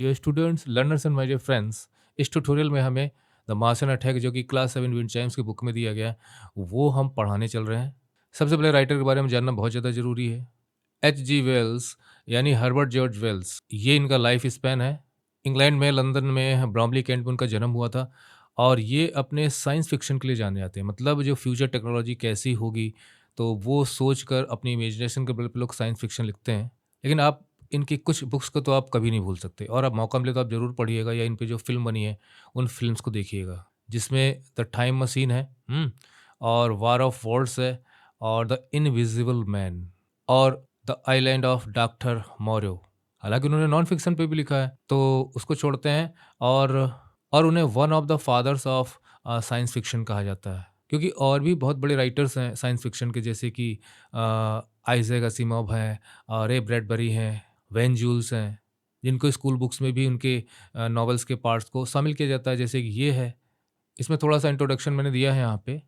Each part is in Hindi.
Dear students, learners and my dear friends, इस ट्यूटोरियल में हमें द मार्शन अटैक जो कि क्लास 7 विंड चाइम्स की बुक में दिया गया है, वो हम पढ़ाने चल रहे हैं। सबसे पहले राइटर के बारे में जानना बहुत ज़्यादा ज़रूरी है। एच जी वेल्स यानी हर्बर्ट जॉर्ज वेल्स, ये इनका लाइफ स्पैन है। इंग्लैंड में, लंदन में, ब्रॉम्बली कैंट में उनका जन्म हुआ था और ये अपने साइंस फिक्शन के लिए जाने जाते हैं। मतलब जो फ्यूचर टेक्नोलॉजी कैसी होगी, तो वो सोच कर अपनी इमेजिनेशन के बल पे लोग साइंस फिक्शन लिखते हैं। लेकिन आप इनकी कुछ बुक्स को तो आप कभी नहीं भूल सकते और आप मौका मिले तो आप ज़रूर पढ़िएगा या इन पे जो फ़िल्म बनी है, उन फ़िल्म्स को देखिएगा। जिसमें द टाइम मशीन है, और वार ऑफ वर्ल्ड्स है और द इनविजिबल मैन और द आइलैंड ऑफ डॉक्टर मोरो। हालाँकि उन्होंने नॉन फ़िक्शन पे भी लिखा है, तो उसको छोड़ते हैं और उन्हें one of the fathers of science fiction कहा जाता है। क्योंकि और भी बहुत बड़े राइटर्स हैं साइंस फ़िक्शन के, जैसे कि आइज़ैक असिमोव हैं, रे ब्रैडबरी हैं, वेन जूल्स हैं, जिनको स्कूल बुक्स में भी उनके नॉवेल्स के पार्ट्स को शामिल किया जाता है, जैसे कि ये है। इसमें थोड़ा-सा इंट्रोडक्शन मैंने दिया है यहाँ पे।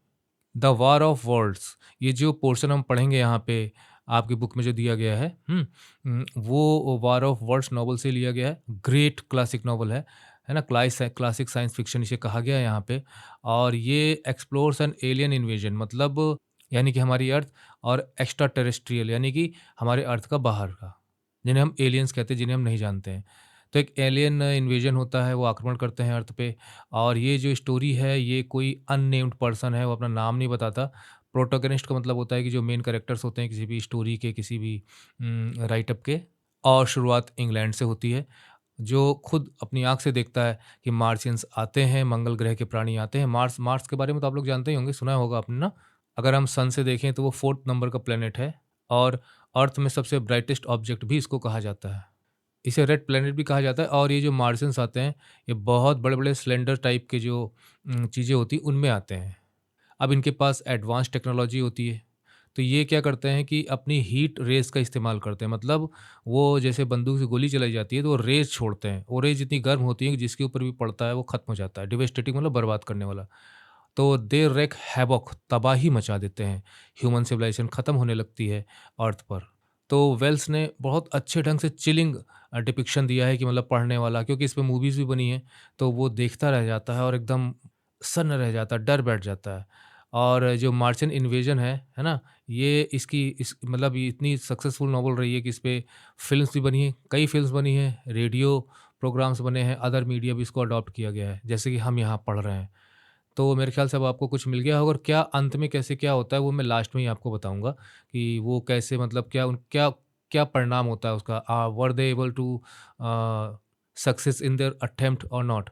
द वार ऑफ वर्ल्ड्स, ये जो पोर्शन हम पढ़ेंगे यहाँ पे, आपकी बुक में जो दिया गया है, वो वार ऑफ वर्ल्ड्स नॉवल से लिया गया है। ग्रेट क्लासिक नॉवल है ना? क्लासिक साइंस फिक्शन इसे कहा गया है यहाँ पे। और ये एक्सप्लोर्स एन एलियन इन्वेजन, मतलब यानी कि हमारी अर्थ, और एक्स्ट्रा टेरेस्ट्रियल यानी कि हमारे अर्थ का बाहर का, जिन्हें हम एलियंस कहते हैं, जिन्हें हम नहीं जानते हैं। तो एक एलियन इन्वेजन होता है, वो आक्रमण करते हैं अर्थ पे। और ये जो स्टोरी है, ये कोई अननेम्ड पर्सन है, वो अपना नाम नहीं बताता। प्रोटोगनिस्ट का मतलब होता है कि जो मेन कैरेक्टर्स होते हैं किसी भी स्टोरी के, किसी भी राइटअप के। और शुरुआत इंग्लैंड से होती है, जो खुद अपनी आँख से देखता है कि मार्शियंस आते हैं, मंगल ग्रह के प्राणी आते हैं। मार्स मार्स के बारे में तो आप लोग जानते ही होंगे, सुना होगा आपने ना? अगर हम सन से देखें तो वो 4th नंबर का प्लैनेट है और अर्थ में सबसे ब्राइटेस्ट ऑब्जेक्ट भी इसको कहा जाता है। इसे रेड प्लैनेट भी कहा जाता है। और ये जो मार्शियंस आते हैं, ये बहुत बड़े-बड़े सिलेंडर टाइप के जो चीज़ें होती हैं, उनमें आते हैं। अब इनके पास एडवांस टेक्नोलॉजी होती है, तो ये क्या करते हैं कि अपनी हीट रेज़ का इस्तेमाल करते हैं। मतलब वो जैसे बंदूक से गोली चलाई जाती है, तो वो रेज़ छोड़ते हैं। वो रेज़ इतनी गर्म होती है कि जिसके ऊपर भी पड़ता है, वो खत्म हो जाता है। डिवास्टेटिंग मतलब बर्बाद करने वाला। तो दे रेक हैवॉक, तबाही मचा देते हैं। ह्यूमन सिविलाइजेशन खत्म होने लगती है अर्थ पर। तो वेल्स ने बहुत अच्छे ढंग से चिलिंग डिपिक्शन दिया है कि मतलब पढ़ने वाला, क्योंकि इस पे मूवीज़ भी बनी हैं, तो वो देखता रह जाता है और एकदम सन्न रह जाता है, डर बैठ जाता है। और जो मार्शियन इन्वेजन है ना? ये इसकी इस मतलब ये इतनी सक्सेसफुल नॉवल रही है कि इस पे फ़िल्म्स भी बनी हैं, कई फ़िल्म्स बनी हैं, रेडियो प्रोग्राम्स बने हैं, अदर मीडिया भी इसको अडॉप्ट किया गया है, जैसे कि हम यहाँ पढ़ रहे हैं। तो मेरे ख्याल से अब आपको कुछ मिल गया होगा, और क्या अंत में कैसे क्या होता है, वो मैं लास्ट में ही आपको बताऊँगा कि वो कैसे, मतलब क्या क्या परिणाम होता है उसका, were they able to success in their attempt or not.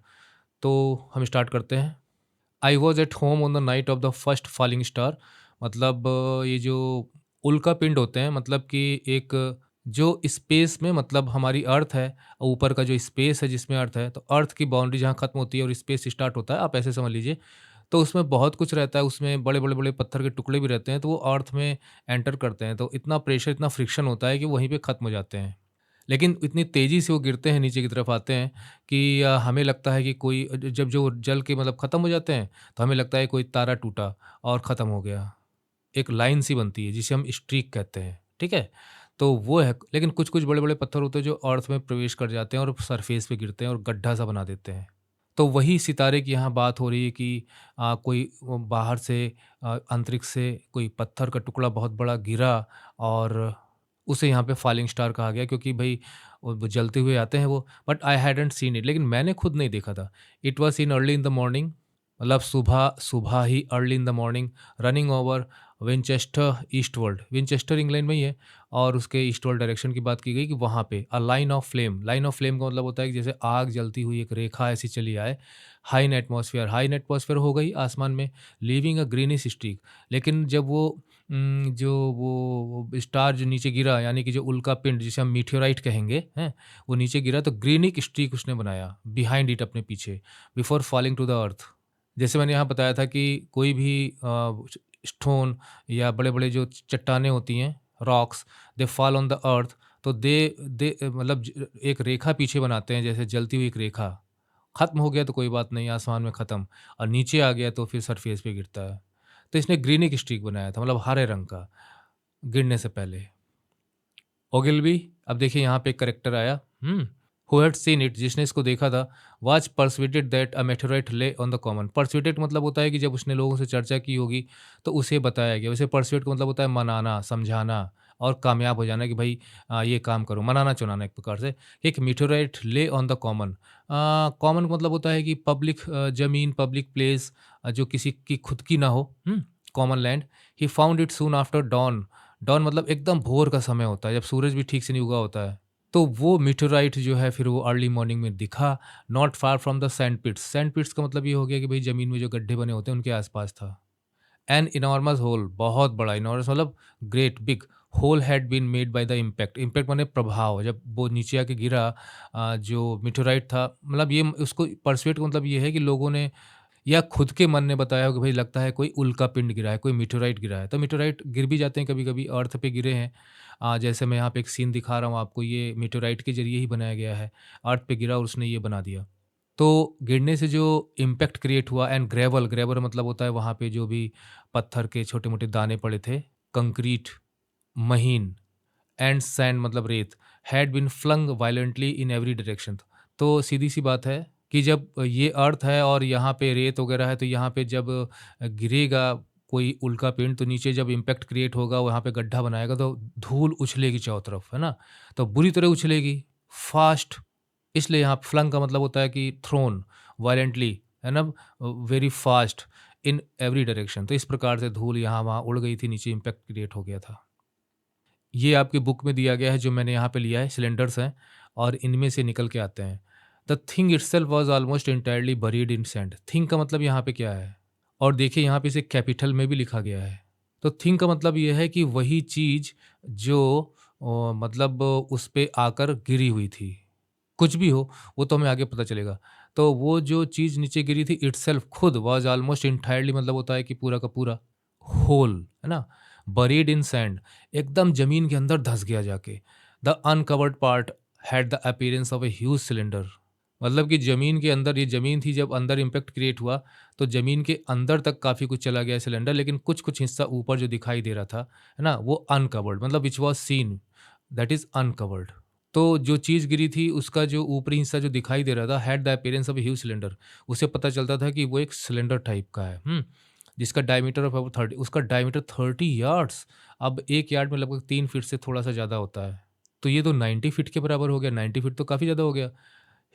तो हम स्टार्ट करते हैं। I was at home on the night of the first falling star. मतलब ये जो उल्का पिंड होते हैं, मतलब कि एक जो स्पेस में, मतलब हमारी अर्थ है, ऊपर का जो स्पेस है जिसमें अर्थ है, तो अर्थ की बाउंड्री जहाँ खत्म होती है और स्पेस स्टार्ट होता है, आप ऐसे समझ लीजिए। तो उसमें बहुत कुछ रहता है, उसमें बड़े-बड़े पत्थर के टुकड़े भी रहते हैं, तो वो अर्थ में एंटर करते हैं, तो इतना प्रेशर, इतना फ्रिक्शन होता है कि वहीं पे ख़त्म हो जाते हैं। लेकिन इतनी तेज़ी से वो गिरते हैं, नीचे की तरफ आते हैं कि हमें लगता है कि कोई जब जो जल के मतलब ख़त्म हो जाते हैं, तो हमें लगता है कोई तारा टूटा और ख़त्म हो गया। एक लाइन सी बनती है जिसे हम स्ट्रीक कहते हैं, ठीक है? तो वो है, लेकिन कुछ-कुछ बड़े-बड़े पत्थर होते हैं जो अर्थ में प्रवेश कर जाते हैं और सरफेस पे गिरते हैं और गड्ढा-सा बना देते हैं। तो वही सितारे की यहाँ बात हो रही है कि कोई वो बाहर से, अंतरिक्ष से कोई पत्थर का टुकड़ा बहुत बड़ा गिरा और उसे यहाँ पे फॉलिंग स्टार कहा गया, क्योंकि भई वो जलते हुए आते हैं वो। But I hadn't seen it, लेकिन मैंने खुद नहीं देखा था। It was seen early in the morning, मतलब सुबह सुबह ही, early in the morning, running over Winchester eastward. Winchester England में ही है और उसके ईस्टवर्ड डायरेक्शन की बात की गई कि वहाँ पे line of flame. Line of flame का मतलब होता है कि जैसे आग जलती हुई एक रेखा ऐसी चली आए। हाई इन एटमॉस्फेयर हो गई आसमान में, लीविंग अ ग्रीनिश स्ट्रीक। लेकिन जब वो जो वो स्टार जो नीचे गिरा, यानी कि जो उल्का पिंड जिसे हम मीटियोराइट कहेंगे, हैं? वो नीचे गिरा तो ग्रीनिक स्ट्रीक उसने बनाया बिहाइंड इट, अपने पीछे, before falling to the earth. जैसे मैंने यहाँ बताया था कि कोई भी स्टोन या बड़े-बड़े जो चट्टानें होती हैं, rocks, they fall on the earth, तो दे दे मतलब एक रेखा पीछे बनाते हैं, जैसे जलती हुई एक रेखा। खत्म हो गया तो कोई बात नहीं, आसमान में खत्म, और नीचे आ गया तो फिर सरफेस पे गिरता है। तो इसने ग्रीनिक स्ट्रीक बनाया था, मतलब हरे रंग का, गिरने से पहले। ओगिलबी, अब देखिए यहाँ पे एक कैरेक्टर आया, हु हैड सीन इट, जिसने इसको देखा था, वाज परsuaded दैट अ मेटेओराइट ले ऑन द कॉमन। परsuaded मतलब होता है कि जब उसने लोगों से चर्चा की होगी तो उसे बताया गया। वैसे परsuade का मतलब होता है मनाना, समझाना और कामयाब हो जाना कि भाई ये काम करो, मनाना-चुनाना एक प्रकार से। एक मेटेओराइट ले ऑन द कॉमन। कॉमन का मतलब होता है कि पब्लिक ज़मीन, पब्लिक प्लेस, जो किसी की खुद की ना हो, common land. He found it soon after dawn. Dawn मतलब एकदम भोर का समय होता है, जब सूरज भी ठीक से नहीं उगा होता है। तो वो मेटेओराइट जो है फिर वो अर्ली मॉर्निंग में दिखा, not far from the sand pits. Sand pits का मतलब ये हो गया कि भाई ज़मीन में जो गड्ढे बने होते हैं उनके आस-पास था। एन इनॉर्मस होल, बहुत बड़ा, इनॉर्मस मतलब great big, hole had been made by the impact. Impact माने प्रभाव, जब वो नीचे आके गिरा, जो मेटेओराइट था, मतलब ये उसको परसुएट का मतलब ये है कि लोगों ने या खुद के मन ने बताया हो कि भाई लगता है कोई उल्का पिंड गिरा है, कोई मेटेओराइट गिरा है। तो मेटेओराइट गिर भी जाते हैं कभी-कभी, अर्थ पे गिरे हैं। जैसे मैं यहाँ पे एक सीन दिखा रहा हूँ आपको, ये मेटेओराइट के ज़रिए ही बनाया गया है। अर्थ पे गिरा और उसने ये बना दिया। तो गिरने से जो इम्पैक्ट क्रिएट हुआ, एंड ग्रेवल, ग्रेवल मतलब होता है वहाँ पे जो भी पत्थर के छोटे-मोटे दाने पड़े थे, कंक्रीट, महीन, एंड सैंड मतलब रेत, had been flung violently in every direction. तो सीधी-सी बात है कि जब ये अर्थ है और यहाँ पे रेत वगैरह है, तो यहाँ पे जब गिरेगा कोई उल्का पिंड, तो नीचे जब इम्पैक्ट क्रिएट होगा, वहाँ पे गड्ढा बनाएगा, तो धूल उछलेगी चारों तरफ, है ना? तो बुरी तरह उछलेगी, फास्ट। इसलिए यहाँ फ्लंग का मतलब होता है कि थ्रोन वायलेंटली, है ना? Very fast in every direction. तो इस प्रकार से धूल यहाँ-वहाँ उड़ गई थी, नीचे इम्पैक्ट क्रिएट हो गया था। ये आपकी बुक में दिया गया है, जो मैंने यहाँ पे लिया है, सिलेंडर्स हैं और इनमें से निकल के आते हैं। The thing itself was almost entirely buried in sand. Thing का मतलब यहाँ पे क्या है? और देखिए यहाँ पे इसे कैपिटल में भी लिखा गया है। तो थिंग का मतलब ये है कि वही चीज़ जो मतलब उस पे आकर गिरी हुई थी। कुछ भी हो, वो तो हमें आगे पता चलेगा। तो वो जो चीज़ नीचे गिरी थी, इटसेल्फ खुद वाज़ ऑलमोस्ट एंटायरली मतलब होता है कि पूरा का पूरा, होल, है ना? बरीड इन सैंड, एकदम ज़मीन के अंदर धँस गया जाके। The uncovered part had the appearance of a huge cylinder. मतलब कि ज़मीन के अंदर, ये ज़मीन थी, जब अंदर इम्पैक्ट क्रिएट हुआ, तो ज़मीन के अंदर तक काफ़ी कुछ चला गया सिलेंडर, लेकिन कुछ-कुछ हिस्सा ऊपर जो दिखाई दे रहा था, है ना? वो अनकवर्ड मतलब which was seen, that is uncovered. तो जो चीज़ गिरी थी, उसका जो ऊपरी हिस्सा जो दिखाई दे रहा था, had the appearance of a huge cylinder. उससे पता चलता था कि वो एक सिलेंडर टाइप का है, जिसका डायमीटर ऑफ अबाउट 30, उसका डायमीटर 30 यार्ड्स। अब 1 यार्ड में लगभग 3 फीट से थोड़ा-सा ज़्यादा होता है। तो ये तो 90 फीट के बराबर हो गया, 90 फीट तो काफ़ी ज़्यादा हो गया।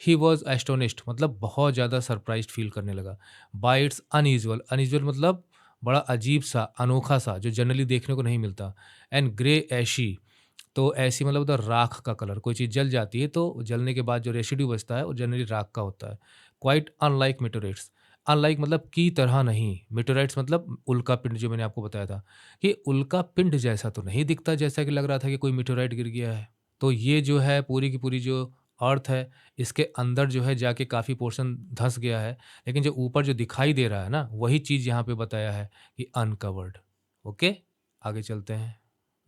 ही वॉज़ एस्टोनिश्ड मतलब बहुत ज़्यादा सरप्राइज़्ड फ़ील करने लगा। बाय इट्स अनयूजुअल, अनयूजुअल मतलब बड़ा अजीब-सा, अनोखा-सा, जो जनरली देखने को नहीं मिलता। एंड ग्रे ऐशी, तो ऐसी मतलब होता है राख का कलर। कोई चीज़ जल जाती है तो जलने के बाद जो रेसिड्यू बचता है वो जनरली राख का होता है। क्वाइट अनलाइक मेटेओराइट्स, अनलाइक मतलब की तरह नहीं, मेटेओराइट्स मतलब उल्का पिंड, जो मैंने आपको बताया था कि उल्का पिंड जैसा तो नहीं दिखता, जैसा कि लग रहा था कि कोई मेटेओराइट गिर गया है। तो ये जो है पूरी की पूरी जो अर्थ है, इसके अंदर जो है जाके काफ़ी पोर्शन धँस गया है, लेकिन जो ऊपर जो दिखाई दे रहा है ना, वही चीज़ यहाँ पे बताया है कि अनकवर्ड। ओके, आगे चलते हैं।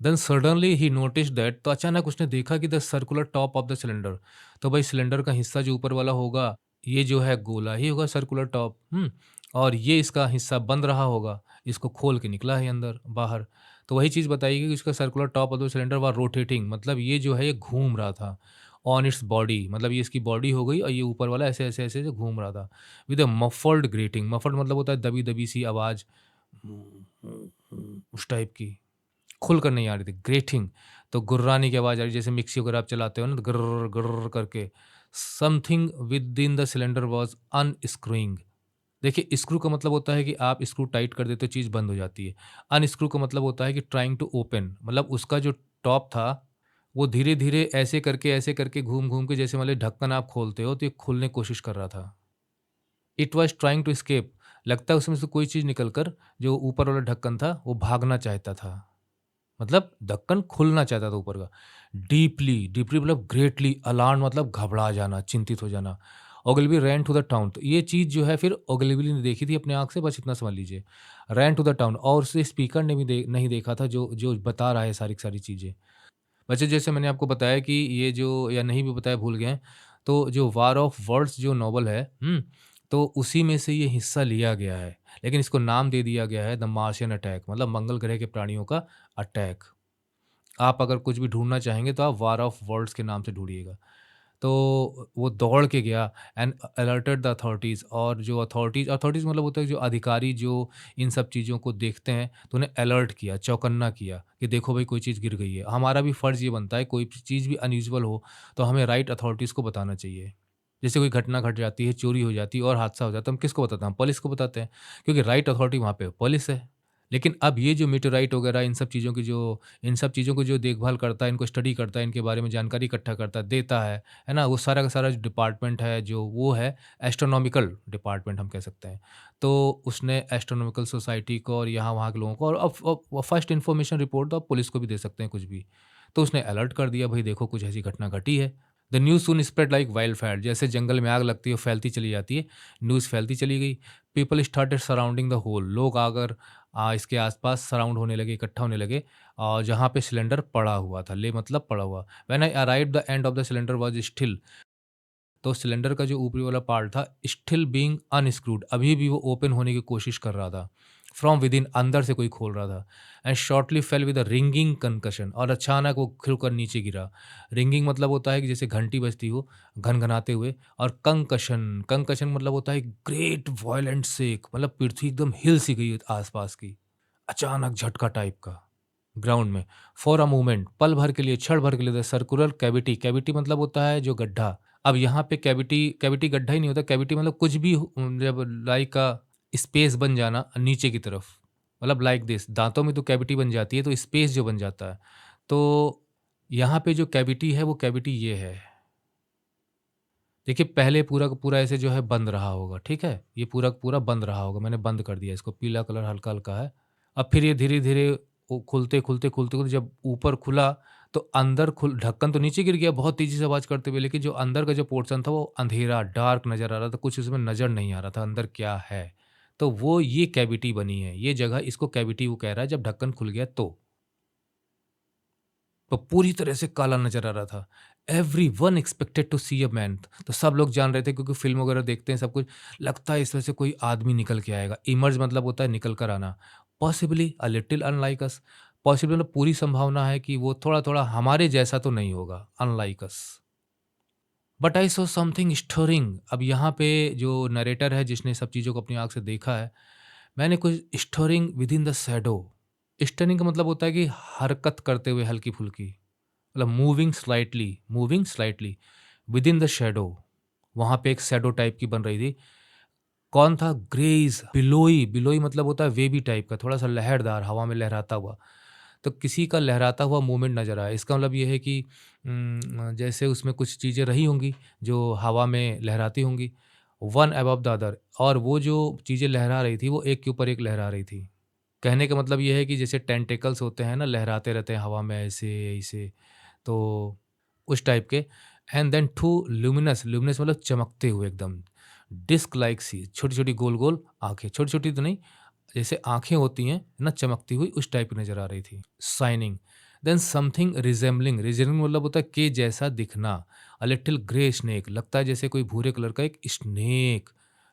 Then suddenly he noticed that, तो अचानक उसने देखा कि the circular top of the cylinder, तो भाई सिलेंडर का हिस्सा जो ऊपर वाला होगा, ये जो है गोला ही होगा, सर्कुलर टॉप, और ये इसका हिस्सा बंद रहा होगा, इसको खोल के निकला है अंदर बाहर। तो वही चीज़ बताई गई कि इसका circular top of the cylinder व रोटेटिंग, मतलब ये जो है ये घूम रहा था ऑन इट्स बॉडी, मतलब ये इसकी बॉडी हो गई और ये ऊपर वाला ऐसे ऐसे ऐसे ऐसे घूम रहा था with a muffled grating. Muffled मतलब होता है दबी दबी सी आवाज़, उस टाइप की, खुलकर नहीं आ रही थी। ग्रेटिंग तो गुर्राने की आवाज़ आ रही, जैसे मिक्सी वगैरह आप चलाते हो ना, तो गुर्र गुर्र करके। Something with in the cylinder was unscrewing. देखिए, स्क्रू का मतलब होता है कि आप स्क्रू टाइट कर देते हो, चीज़ बंद हो जाती है। अनस्क्रू का मतलब होता है कि ट्राइंग टू ओपन, मतलब उसका जो टॉप था, वो धीरे-धीरे ऐसे करके घूम-घूम के, जैसे मान लीजिए ढक्कन आप खोलते हो, तो ये खुलने की कोशिश कर रहा था। It was trying to escape, लगता है उसमें से कोई चीज़ निकल कर, जो ऊपर वाला ढक्कन था, वो भागना चाहता था। मतलब ढक्कन खुलना चाहता था ऊपर का। डीपली, डीपली मतलब ग्रेटली अलार्म्ड मतलब घबरा जाना, चिंतित हो जाना। ओग्लवी रैन टू द टाउन, तो ये चीज़ जो है फिर ओग्लवी ने देखी थी अपनी आँख से, बस इतना समझ लीजिए। रैन टू द टाउन, और उसे स्पीकर ने भी नहीं देखा था, जो जो बता रहा है सारी की सारी चीज़ें। वैसे जैसे मैंने आपको बताया कि ये जो, या नहीं भी बताया भूल गए हैं, तो जो वार ऑफ वर्ड्स जो नॉवल है, तो उसी में से ये हिस्सा लिया गया है। लेकिन इसको नाम दे दिया गया है द मार्शियन अटैक, मतलब मंगल ग्रह के प्राणियों का अटैक। आप अगर कुछ भी ढूँढना चाहेंगे तो आप वार ऑफ वर्ल्ड्स के नाम से ढूँढिएगा। तो वो दौड़ के गया एंड अलर्टेड द अथॉरिटीज़, और जो अथॉरिटीज़ अथॉरिटीज़ मतलब होता है जो अधिकारी जो इन सब चीज़ों को देखते हैं, तो उन्हें अलर्ट किया, चौकन्ना किया कि देखो भाई कोई चीज़ गिर गई है। हमारा भी फ़र्ज़ ये बनता है कोई चीज़ भी अनयूजुअल हो तो हमें राइट अथॉरिटीज़ को बताना चाहिए। जैसे कोई घटना घट जाती है, चोरी हो जाती है और हादसा हो जाता है, हम किसको बताते हैं? हम पुलिस को बताते हैं, क्योंकि राइट अथॉरिटी वहाँ पे पुलिस है। लेकिन अब ये जो मेटेओराइट वगैरह इन सब चीज़ों की जो देखभाल करता है, इनको स्टडी करता है, इनके बारे में जानकारी इकट्ठा करता है, देता है ना? वो सारा का सारा जो डिपार्टमेंट है जो वो है एस्ट्रोनॉमिकल डिपार्टमेंट हम कह सकते हैं। तो उसने एस्ट्रोनॉमिकल सोसाइटी को और यहाँ-वहाँ के लोगों को, और अब फर्स्ट इन्फॉर्मेशन रिपोर्ट तो आप पुलिस को भी दे सकते हैं कुछ भी। तो उसने अलर्ट कर दिया, भई देखो कुछ ऐसी घटना घटी है। The news soon spread like wildfire, जैसे जंगल में आग लगती है, वो फैलती चली जाती है, न्यूज़ फैलती चली गई। People started surrounding the hole, लोग आकर इसके आस-पास सराउंड होने लगे, इकट्ठा होने लगे, और जहाँ पे सिलेंडर पड़ा हुआ था, ले मतलब पड़ा हुआ। When I arrived the end of the cylinder was still, तो सिलेंडर का जो ऊपरी वाला पार्ट था स्टिल बीइंग अनस्क्रूड, अभी भी वो ओपन होने की कोशिश कर रहा था। फ्रॉम विदिन, अंदर से कोई खोल रहा था। And shortly fail with a ringing concussion, और अचानक वो खुलकर नीचे गिरा। रिंगिंग मतलब होता है कि जैसे घंटी बजती हो घनघनाते हुए, और कंकशन कंकशन मतलब होता है ग्रेट वायलेंट शेक, मतलब पृथ्वी एकदम हिल सी गई आसपास की, अचानक झटका टाइप का ग्राउंड में। फॉर अ मोमेंट, पल भर के लिए, क्षण भर के लिए, द सर्कुलर कैविटी, कैविटी मतलब होता है जो गड्ढा। अब यहाँ पे कैविटी कैविटी गड्ढा ही नहीं होता, कैविटी मतलब कुछ भी जब लाइक स्पेस बन जाना नीचे की तरफ, मतलब लाइक दिस, दांतों में तो कैविटी बन जाती है तो स्पेस जो बन जाता है। तो यहाँ पे जो कैविटी है वो कैविटी ये है। देखिए पहले पूरा का पूरा ऐसे जो है बंद रहा होगा, ठीक है? ये पूरा का पूरा बंद रहा होगा, मैंने बंद कर दिया इसको, पीला कलर हल्का-हल्का है। अब फिर ये धीरे-धीरे वो खुलते-खुलते जब ऊपर खुला, तो अंदर ढक्कन तो नीचे गिर गया बहुत तेज़ी से आवाज़ करते हुए, लेकिन जो अंदर का जो पोर्शन था वो अंधेरा, डार्क नज़र आ रहा था, कुछ उसमें नज़र नहीं आ रहा था अंदर क्या है। तो वो ये कैविटी बनी है, ये जगह इसको कैविटी वो कह रहा है जब ढक्कन खुल गया तो। तो पूरी तरह से काला नज़र आ रहा था। Everyone expected to see a man, तो सब लोग जान रहे थे क्योंकि फ़िल्म वगैरह देखते हैं सब कुछ, लगता है इसमें से कोई आदमी निकल के आएगा। इमर्ज मतलब होता है निकल कर आना। Possibly a little unlike us, possible मतलब पूरी संभावना है कि वो थोड़ा-थोड़ा हमारे जैसा तो नहीं होगा, unlike us. But I saw something stirring, अब यहाँ पे जो नरेटर है जिसने सब चीज़ों को अपनी आँख से देखा है, मैंने कुछ stirring within the shadow. Stirring का मतलब होता है कि हरकत करते हुए हल्की-फुल्की। मतलब moving slightly within the shadow, वहां पे एक शैडो टाइप की बन रही थी। कौन था? ग्रेज बिलोई, बिलोई मतलब होता है वेवी टाइप का, थोड़ा सा लहरदार, हवा में लहराता हुआ। तो किसी का लहराता हुआ मूवमेंट नजर आया, इसका मतलब ये है कि जैसे उसमें कुछ चीजें रही होंगी जो हवा में लहराती होंगी, वन अबव द अदर, और वो जो चीजें लहरा रही थी वो एक के ऊपर एक लहरा रही थी। कहने का मतलब ये है कि जैसे टेंटेकल्स होते हैं ना, लहराते रहते हैं हवा में ऐसे ऐसे, तो उस टाइप के। And then two luminous, luminous मतलब चमकते हुए एकदम, डिस्क लाइक सी, छोटी-छोटी गोल-गोल आँखें, छोटी-छोटी तो नहीं, जैसे आँखें होती हैं ना चमकती हुई, उस टाइप की नज़र आ रही थी, शाइनिंग। देन समथिंग रिज़ेम्बलिंग, रिज़ेम्बलिंग मतलब होता है के जैसा दिखना, अ लिटिल ग्रे स्नेक, लगता है जैसे कोई भूरे कलर का एक स्नेक,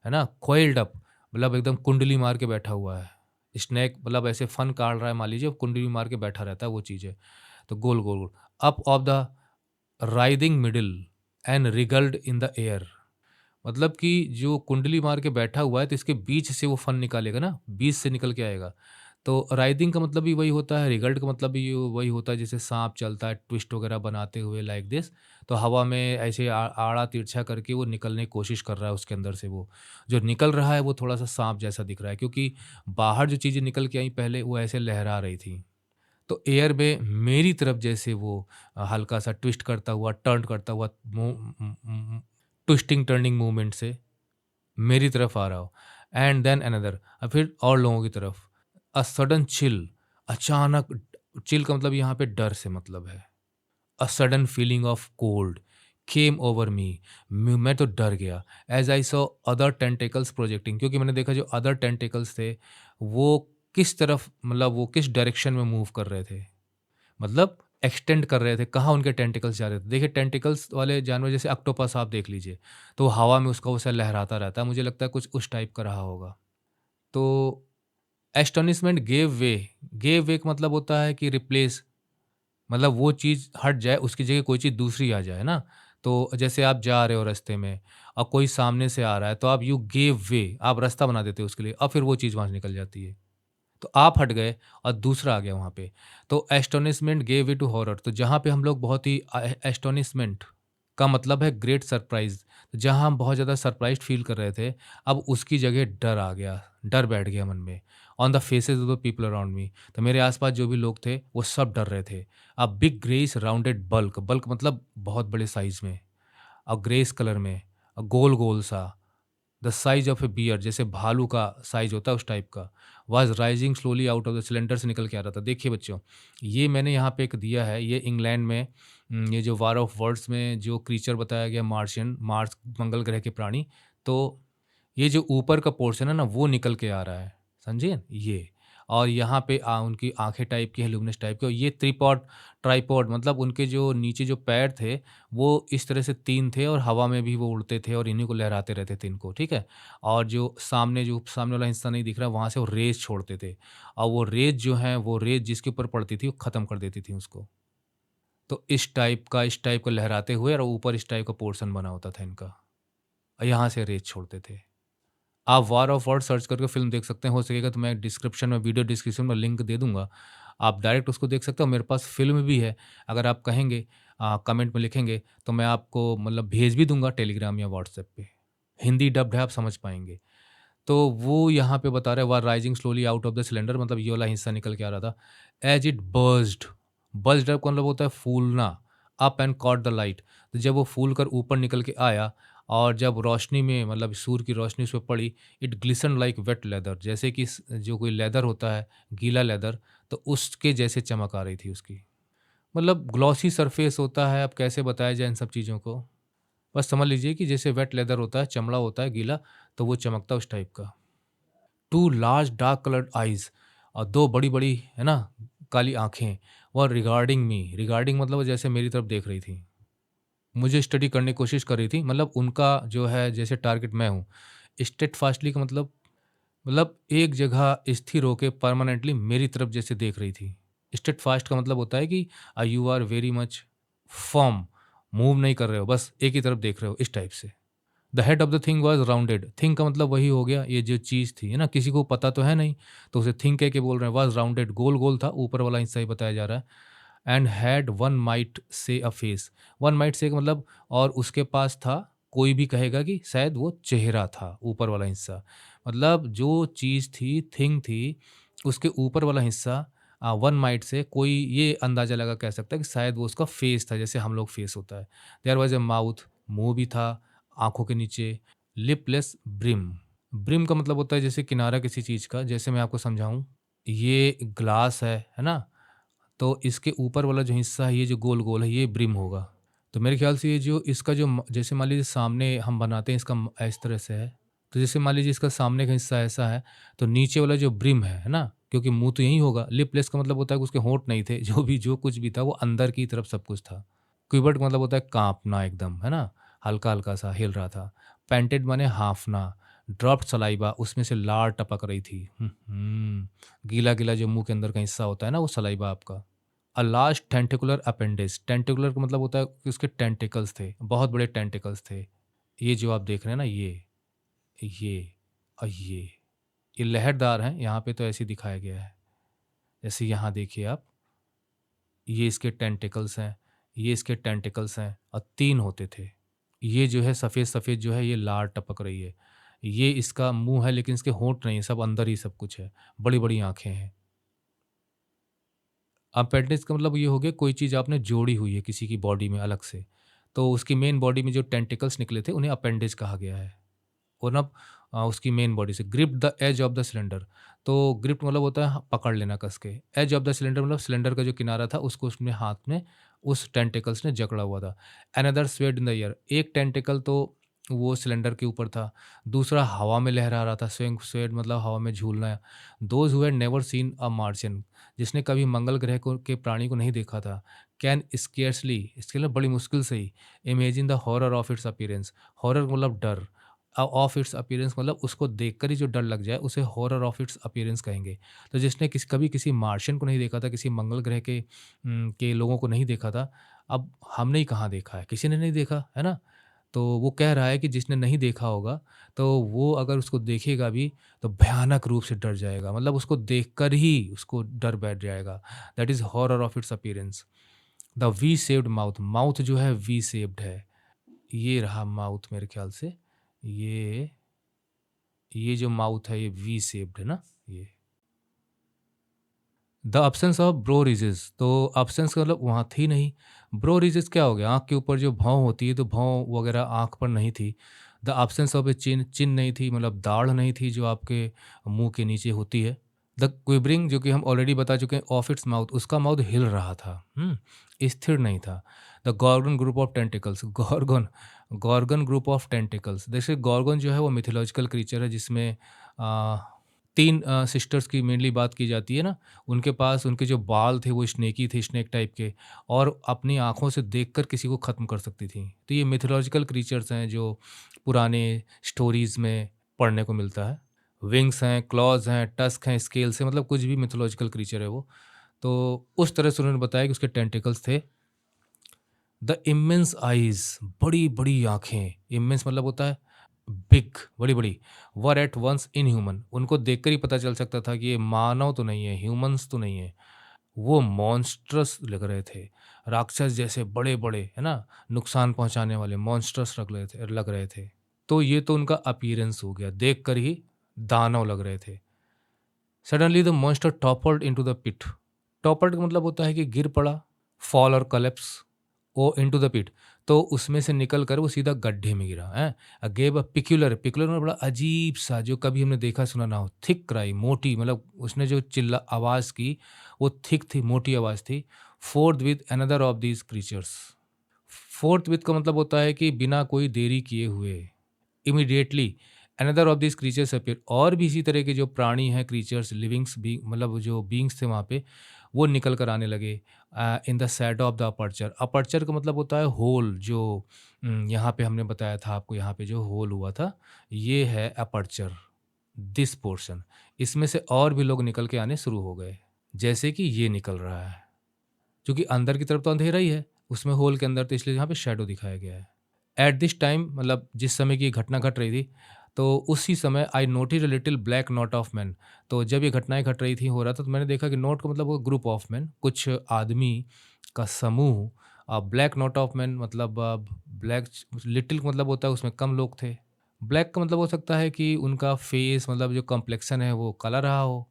है ना? कॉइल्ड अप, मतलब एकदम कुंडली मार के बैठा हुआ है। स्नेक मतलब ऐसे फन काट रहा है, मान लीजिए कुंडली मार के बैठा रहता है, वो चीज़ है। तो गोल-गोल, up of the riding middle and wriggled in the air, मतलब कि जो कुंडली मार के बैठा हुआ है तो इसके बीच से वो फन निकालेगा ना, बीच से निकल के आएगा। तो राइदिंग का मतलब भी वही होता है, रिगल्ड का मतलब भी वही होता है, जैसे सांप चलता है ट्विस्ट वगैरह बनाते हुए लाइक दिस। तो हवा में ऐसे आड़ा तिरछा करके वो निकलने की कोशिश कर रहा है, उसके अंदर से वो जो निकल रहा है वो थोड़ा सा सांप जैसा दिख रहा है, क्योंकि बाहर जो चीज़ें निकल के आई पहले वो ऐसे लहरा रही थी। तो एयर में मेरी तरफ जैसे वो हल्का सा ट्विस्ट करता हुआ, टर्न करता हुआ, ट्विस्टिंग टर्निंग मूवमेंट से मेरी तरफ आ रहा हो, एंड देन अनदर, फिर और लोगों की तरफ, अ सडन चिल, अचानक, चिल का मतलब यहाँ पे डर से मतलब है, a sudden feeling of cold came over me, मैं तो डर गया। As I saw other tentacles projecting, क्योंकि मैंने देखा जो अदर टेंटिकल्स थे वो किस तरफ, मतलब वो किस डायरेक्शन में मूव कर रहे थे, मतलब एक्सटेंड कर रहे थे, कहाँ उनके टेंटिकल्स जा रहे थे। देखिए टेंटिकल्स वाले जानवर जैसे ऑक्टोपस आप देख लीजिए, तो हवा में उसका वैसा लहराता रहता है, मुझे लगता है कुछ उस टाइप का रहा होगा। तो एस्टोनिशमेंट गेव वे का मतलब होता है कि रिप्लेस, मतलब वो चीज़ हट जाए, उसकी जगह कोई चीज़ दूसरी आ जाए ना। तो जैसे आप जा रहे हो रास्ते में और कोई सामने से आ रहा है, तो आप यू गिव वे, आप रास्ता बना देते हो उसके लिए और फिर वो चीज़ वहाँ से निकल जाती है। तो आप हट गए और दूसरा आ गया वहाँ पे। तो astonishment gave way to horror, तो जहाँ पे हम लोग बहुत ही एस्टोनिशमेंट का मतलब है ग्रेट सरप्राइज़। जहाँ हम बहुत ज़्यादा सरप्राइज़्ड फ़ील कर रहे थे, अब उसकी जगह डर आ गया, डर बैठ गया मन में। On the faces of the people around me, तो मेरे आस-पास जो भी लोग थे, वो सब डर रहे थे। A big greyish rounded bulk, bulk मतलब बहुत बड़े साइज़ में, ग्रेस कलर में, गोल-गोल सा, the size of a bear, जैसे भालू का साइज होता है उस टाइप का, was rising slowly out of the cylinder से निकल के आ रहा था। देखिए बच्चों, ये मैंने यहाँ पे एक दिया है, ये इंग्लैंड में ये जो वार ऑफ वर्ड्स में जो क्रीचर बताया गया, मार्शियन, मार्स मंगल ग्रह के प्राणी, तो ये जो ऊपर का पोर्शन है ना, वो निकल के आ रहा है, समझे? ये और यहाँ पे उनकी आँखें टाइप की हैं, लुमिनस टाइप की, और ये ट्राइपॉड मतलब उनके जो नीचे जो पैर थे, वो इस तरह से 3 थे और हवा में भी वो उड़ते थे और इन्हीं को लहराते रहते थे इनको, ठीक है? और जो सामने वाला हिस्सा नहीं दिख रहा, वहाँ से वो रेज़ छोड़ते थे और वो रेज़ जो हैं, वो रेज़ जिसके ऊपर पड़ती थी, वो ख़त्म कर देती थी उसको। तो इस टाइप का लहराते हुए और ऊपर इस टाइप का पोर्शन बना होता था इनका और यहाँ से रेज़ छोड़ते थे। आप वार ऑफ वर्ड सर्च करके फ़िल्म देख सकते हैं, हो सकेगा तो मैं डिस्क्रिप्शन में, वीडियो डिस्क्रिप्शन में लिंक दे दूँगा। आप डायरेक्ट उसको देख सकते हो, मेरे पास फ़िल्म भी है। अगर आप कहेंगे कमेंट में लिखेंगे तो मैं आपको मतलब भेज भी दूँगा टेलीग्राम या व्हाट्सएप पे। हिंदी डब्ड है, आप समझ पाएँगे। तो वो यहाँ पे बता रहा है, were rising slowly out of the cylinder, मतलब ये वाला हिस्सा निकल के आ रहा था। एज इट बर्स्ट अप का मतलब होता है फूलना, up and caught the light, तो जब वो फूल कर ऊपर निकल के आया और जब रोशनी में मतलब सूर्य की रोशनी उस पे पड़ी, it glisten like wet leather, जैसे कि जो कोई लेदर होता है, गीला लेदर, तो उसके जैसे चमक आ रही थी उसकी। मतलब ग्लॉसी सरफेस होता है, अब कैसे बताया जाए इन सब चीज़ों को। बस समझ लीजिए कि जैसे वेट लेदर होता है, चमड़ा होता है गीला, तो वो चमकता है उस टाइप का। Two large dark coloured eyes, और 2 बड़ी-बड़ी, है ना, काली आँखें, वर रिगार्डिंग मतलब वो जैसे मेरी तरफ देख रही थी। मुझे स्टडी करने की कोशिश कर रही थी, मतलब उनका जो है जैसे टारगेट मैं हूँ। स्टेडफास्टली का मतलब एक जगह स्थिर होके परमानेंटली मेरी तरफ जैसे देख रही थी। स्टेडफास्ट का मतलब होता है कि you are very much firm, move नहीं कर रहे हो, बस एक ही तरफ देख रहे हो, इस टाइप से। The head of the thing was rounded, thing का मतलब वही हो गया, ये जो चीज़ थी, है ना? किसी को पता तो है नहीं, तो उसे थिंग कह के बोल रहे हैं। वाज राउंडेड, गोल-गोल था, ऊपर वाला हिस्सा ही बताया जा रहा है। And had one might say a face, one might say का मतलब, और उसके पास था, कोई भी कहेगा कि शायद वो चेहरा था, ऊपर वाला हिस्सा। मतलब जो चीज़ थी, थिंग थी, उसके ऊपर वाला हिस्सा, वन माइट से कोई ये अंदाज़ा लगा कह सकता है कि शायद वो उसका फेस था, जैसे हम लोग फेस होता है। देयर वाज़ अ माउथ, मुँह भी था, आँखों के नीचे, लिपलेस ब्रिम। ब्रिम का मतलब होता है जैसे किनारा किसी चीज़ का, जैसे मैं आपको समझाऊँ, ये ग्लास है ना? तो इसके ऊपर वाला जो हिस्सा है, ये जो गोल-गोल है, ये ब्रिम होगा। तो मेरे ख़्याल से ये जो इसका जो जैसे मान लीजिए सामने हम बनाते हैं इसका इस तरह से है, तो जैसे मान लीजिए इसका सामने का हिस्सा ऐसा है, तो नीचे वाला जो ब्रिम है ना? क्योंकि मुँह तो यही होगा, लिपलेस का मतलब होता है कि उसके होंठ नहीं थे, जो कुछ भी था वो अंदर की तरफ सब कुछ था। क्विवर्ड का मतलब होता है काँपना एकदम, है ना? हल्का-हल्का सा हिल रहा था। पैंटेड माने हाँफना, ड्रॉप्ड सलाइवा, उसमें से लार टपक रही थी। गीला-गीला जो मुँह के अंदर का हिस्सा होता है ना, वो सलाइवा आपका। अ लार्ज टेंटिकुलर अपेंडिज, टेंटिकुलर का मतलब होता है कि उसके टेंटिकल्स थे, बहुत बड़े टेंटिकल्स थे। ये जो आप देख रहे हैं ना, ये और ये लहरदार हैं, यहाँ पे तो ऐसे ही दिखाया गया है। जैसे यहाँ देखिए आप, ये इसके टेंटिकल्स हैं, ये इसके टेंटिकल्स हैं और 3 होते थे। ये जो है सफ़ेद-सफ़ेद जो है, ये लार टपक रही है। ये इसका मुँह है, लेकिन इसके होंठ नहीं है, सब अंदर ही सब कुछ है। बड़ी-बड़ी आँखें हैं। अपेंडिक्स का मतलब ये हो गया, कोई चीज़ आपने जोड़ी हुई है किसी की बॉडी में अलग से, तो उसकी मेन बॉडी में जो टेंटिकल्स निकले थे, उन्हें अपेंडेज कहा गया है। और ना उसकी मेन बॉडी से grip the edge of the cylinder, तो ग्रिप मतलब होता है पकड़ लेना कस के। एज ऑफ द सिलेंडर मतलब सिलेंडर का जो किनारा था, उसको उसने हाथ में, उस टेंटिकल्स ने जकड़ा हुआ था। Another swayed in the air, एक टेंटिकल तो वो सिलेंडर के ऊपर था, दूसरा हवा में लहरा रहा था। स्विंग स्वेड मतलब हवा में झूलना। Those who had never seen a Martian, जिसने कभी मंगल ग्रह को के प्राणी को नहीं देखा था, कैन स्केर्सली, इसके लिए बड़ी मुश्किल से ही, imagine the horror of its appearance. Horror मतलब डर, ऑफ इट्स अपीयरेंस मतलब उसको देखकर ही जो डर लग जाए, उसे हॉरर ऑफ इट्स अपीयरेंस कहेंगे। तो जिसने कभी किसी मार्शियन को नहीं देखा था, किसी मंगल ग्रह के लोगों को नहीं देखा था, अब हमने ही कहाँ देखा है, किसी ने नहीं देखा, है ना? तो वो कह रहा है कि जिसने नहीं देखा होगा, तो वो अगर उसको देखेगा भी, तो भयानक रूप से डर जाएगा। मतलब उसको देखकर ही उसको डर बैठ जाएगा। That is horror of its appearance. The V shaped mouth, mouth जो है वी शेप्ड है। ये रहा माउथ मेरे ख्याल से। ये ये जो माउथ है ये वी शेप्ड है ना? ये। The absence of bro ridges, तो अब्सेंस का मतलब वहाँ थी नहीं। ब्रो रिजेस क्या हो गया? आँख के ऊपर जो भौं होती है, तो भौं वगैरह आँख पर नहीं थी। द अब्सेंस ऑफ ए चिन, चिन नहीं थी, मतलब दाढ़ नहीं थी जो आपके मुँह के नीचे होती है। द क्विबरिंग जो कि हम ऑलरेडी बता चुके हैं ऑफ इट्स माउथ, उसका माउथ हिल रहा था। स्थिर नहीं था। The Gorgon group of tentacles, Gorgon, Gorgon group of tentacles. जैसे गॉर्गन जो है वो मिथोलॉजिकल क्रीचर है, जिसमें अ, 3 सिस्टर्स की मेनली बात की जाती है ना, उनके पास उनके जो बाल थे वो स्नेकी थे, स्नेक टाइप के, और अपनी आँखों से देखकर किसी को ख़त्म कर सकती थीं। तो ये मिथोलॉजिकल क्रीचर्स हैं जो पुराने स्टोरीज़ में पढ़ने को मिलता है। विंग्स हैं, क्लॉज़ हैं, टस्क हैं, स्केल्स हैं, मतलब कुछ भी मिथोलॉजिकल क्रीचर है वो। तो उस तरह से उन्होंने बताया कि उसके टेंटिकल्स थे। द इमेंस आईज़, बड़ी-बड़ी आँखें, इमेंस मतलब होता है बिग, बड़ी-बड़ी, वर एट वन्स इनह्यूमन, उनको देखकर ही पता चल सकता था कि ये मानव तो नहीं है, ह्यूमन्स तो नहीं है। वो मॉन्स्ट्रस लग रहे थे, राक्षस जैसे बड़े-बड़े, है ना? नुकसान पहुँचाने वाले मॉन्स्ट्रस लग रहे थे। तो ये तो उनका अपीयरेंस हो गया, देखकर ही दानव लग रहे थे। Suddenly the monster toppled into the pit. Toppled का मतलब होता है कि गिर पड़ा, फॉल और कोलैप्स, ओ इनटू द पिट, तो उसमें से निकल कर वो सीधा गड्ढे में गिरा, हैं? गेव अ पिक्युलर, पिक्युलर मतलब बड़ा अजीब-सा, जो कभी हमने देखा सुना ना हो, थिक क्राई, मोटी, मतलब उसने जो चिल्ला आवाज़ की, वो थिक थी, मोटी आवाज़ थी। Fourth with another of these creatures. Fourth with का मतलब होता है कि बिना कोई देरी किए हुए, immediately another of this creatures appear, और भी इसी तरह के जो प्राणी हैं, क्रीचर्स, लिविंग्स भी, मतलब जो बीइंग्स थे वहाँ पे, वो निकल कर आने लगे in the shadow of the aperture. Aperture का मतलब होता है होल, जो यहाँ पे हमने बताया था आपको, यहाँ पे जो होल हुआ था, ये है अपर्चर, दिस पोर्शन। इसमें से और भी लोग निकल के आने शुरू हो गए, जैसे कि ये निकल रहा है, क्योंकि अंदर की तरफ तो अंधेरा ही है, उसमें होल के अंदर, तो इसलिए यहाँ पे शैडो दिखाया गया है। एट दिस टाइम, मतलब जिस समय की ये घटना घट रही थी, तो उसी समय I notice a little black not of man. तो जब ये घटनाएँ घट रही थी, हो रहा था, तो मैंने देखा कि नोट का मतलब वो ग्रुप ऑफ मैन, कुछ आदमी का समूह। ब्लैक नॉट ऑफ मैन मतलब ब्लैक, लिटिल का मतलब होता है उसमें कम लोग थे। ब्लैक का मतलब हो सकता है कि उनका फेस, मतलब जो कम्प्लेक्शन है वो काला रहा हो,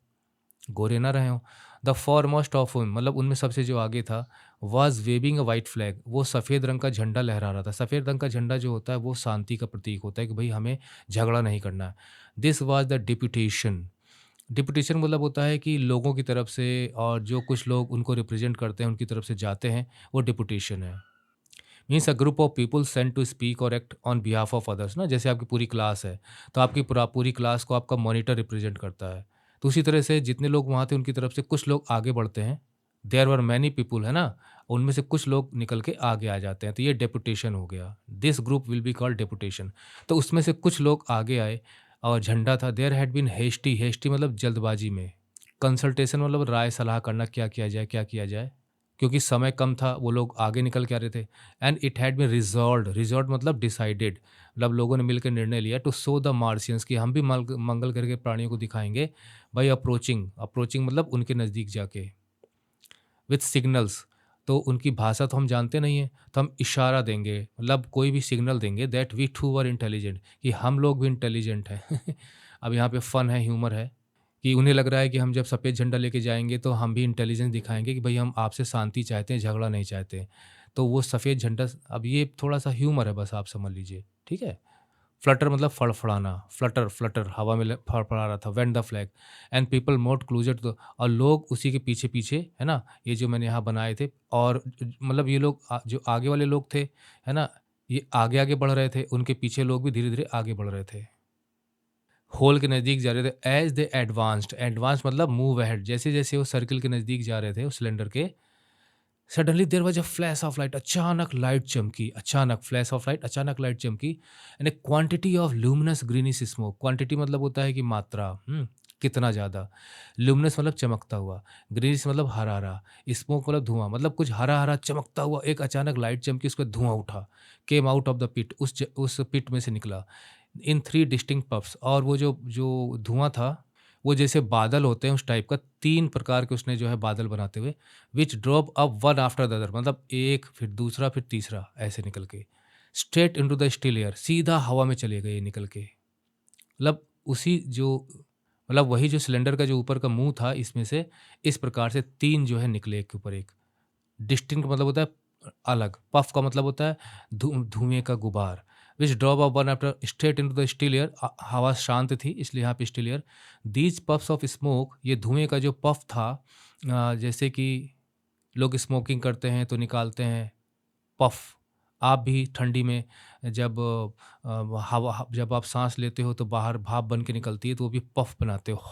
गोरे ना रहे हों। द फॉरमोस्ट ऑफ हिम, मतलब उनमें सबसे जो आगे था, was waving a white flag, वो सफ़ेद रंग का झंडा लहरा रहा था। सफ़ेद रंग का झंडा जो होता है वो शांति का प्रतीक होता है कि भई हमें झगड़ा नहीं करना है। This was the deputation. Deputation मतलब होता है कि लोगों की तरफ से, और जो कुछ लोग उनको रिप्रेज़ेंट करते हैं उनकी तरफ से जाते हैं, वो डेपुटेशन है। Means a group of people sent to speak or act on behalf of others ना, जैसे आपकी पूरी क्लास है, तो आपकी पूरी क्लास को आपका मॉनिटर रिप्रेजेंट करता है। तो उसी तरह से जितने लोग वहाँ थे उनकी तरफ से कुछ लोग आगे बढ़ते हैं। देयर वर मैनी पीपल, है ना? उनमें से कुछ लोग निकल के आगे आ जाते हैं, तो ये डेपुटेशन हो गया। This group will be called deputation. तो उसमें से कुछ लोग आगे आए और झंडा था। There had been hasty, hasty मतलब जल्दबाजी में। कंसल्टेशन मतलब राय सलाह करना, क्या किया जाए, क्या किया जाए, क्योंकि समय कम था, वो लोग आगे निकल के आ रहे थे। एंड इट हैड बीन रिज़ॉल्व्ड, रिज़ॉल्व्ड मतलब डिसाइडेड, मतलब लोगों ने मिलकर निर्णय लिया टू शो द मार्शियंस, कि हम भी मंगल ग्रह के प्राणियों को दिखाएँगे बाय अप्रोचिंग, अप्रोचिंग मतलब उनके नज़दीक जाके, विथ सिग्नल्स। तो उनकी भाषा तो हम जानते नहीं हैं, तो हम इशारा देंगे, मतलब कोई भी सिग्नल देंगे that we too were intelligent, कि हम लोग भी इंटेलिजेंट हैं। अब यहाँ पे फन है, ह्यूमर है, कि उन्हें लग रहा है कि हम जब सफ़ेद झंडा लेके जाएँगे तो हम भी इंटेलिजेंस दिखाएँगे कि भई हम आपसे शांति चाहते हैं, झगड़ा नहीं चाहते। तो वो सफ़ेद झंडा, अब ये थोड़ा-सा ह्यूमर है, बस आप समझ लीजिए, ठीक है? फ्लटर मतलब फड़फड़ाना, फ्लटर फ्लटर हवा में फड़फड़ा रहा था, when the flag and people more closer to, और लोग उसी के पीछे-पीछे, है ना? ये जो मैंने यहाँ बनाए थे, और मतलब ये लोग जो आगे वाले लोग थे, है ना? ये आगे-आगे बढ़ रहे थे, उनके पीछे लोग भी धीरे-धीरे आगे बढ़ रहे थे। होल के नज़दीक जा रहे थे, एज़ दे एडवांस्ड, एडवांस मतलब मूव अहेड, जैसे-जैसे वो सर्किल के नज़दीक जा रहे थे उस सिलेंडर के, suddenly there was a flash of light, अचानक लाइट चमकी, अचानक फ्लैश ऑफ लाइट, अचानक लाइट चमकी, and a quantity of luminous greenish smoke, quantity मतलब होता है कि मात्रा, कितना ज़्यादा। ल्यूमिनस मतलब चमकता हुआ, ग्रीनिश मतलब हरा-हरा, स्मोक मतलब धुआँ, मतलब कुछ हरा-हरा चमकता हुआ एक अचानक लाइट चमकी, उसके बाद धुआँ उठा, came out of the pit, उस पिट में से निकला इन 3 डिस्टिंक्ट पफ्स। और वो जो जो धुआँ था, वो जैसे बादल होते हैं उस टाइप का 3 प्रकार के उसने जो है बादल बनाते हुए, which drop up one after the other, मतलब एक फिर दूसरा फिर तीसरा ऐसे निकल के, straight into the still air, सीधा हवा में चले गए निकल के। मतलब उसी जो मतलब वही जो सिलेंडर का जो ऊपर का मुँह था, इसमें से इस प्रकार से 3 जो है निकले एक के ऊपर एक। डिस्टिंक्ट मतलब होता है अलग, पफ का मतलब होता है धुएँ का गुबार। Which drop of one after straight into the still air, हवा शांत थी इसलिए यहाँ पे still air. These puffs of smoke, ये धुएँ का जो पफ था, जैसे कि लोग स्मोकिंग करते हैं तो निकालते हैं पफ। आप भी ठंडी में जब जब आप साँस लेते हो तो बाहर भाप बन के निकलती है, तो वो भी पफ बनाते हो